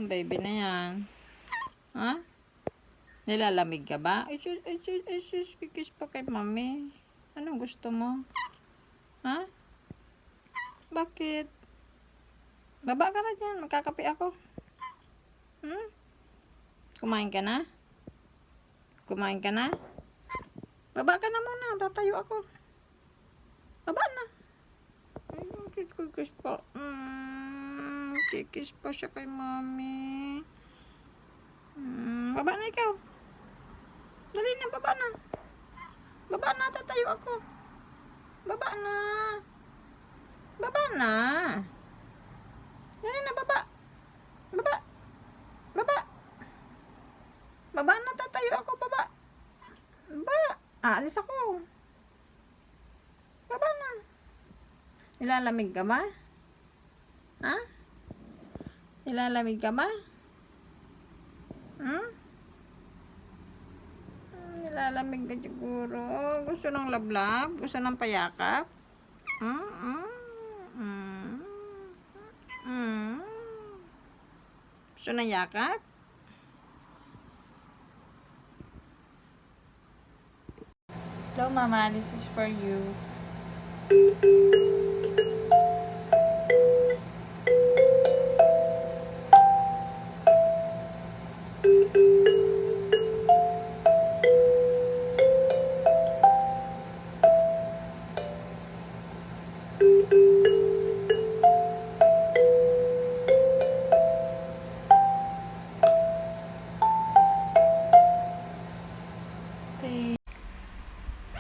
Itong baby na yan. Ha? Nilalamig ka ba? Kikis pa kay mami. Anong gusto mo? Ha? Bakit? Baba ka na dyan. Magkakape ako. Kumain ka na? Kumain ka na? Baba ka na muna. Tatayo ako. Baba na. Ay, kikis pa. Kikis pa siya kay mami. Baba na ikaw. Dali na, baba na. Baba na, tatayo ako. Baba na. Baba na. Dali na, baba. Baba. Baba. Baba na, tatayo ako, baba. Baba. Aalis ako. Baba na. Nilalamig ka ba? Ha? Nilalamig ka ba? Nilalamig ka siguro. Gusto ng lablab? Gusto ng payakap? Gusto ng yakap? Hello, Mama. This is for you.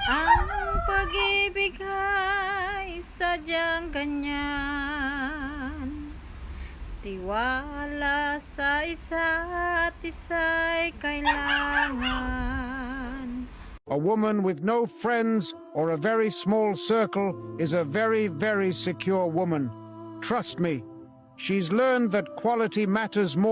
Ang pag-ibig ay sadyang ganyan. Tiwala sa isa't isa'y kailangan. A woman with no friends or a very small circle is a very, very secure woman. Trust me, she's learned that quality matters more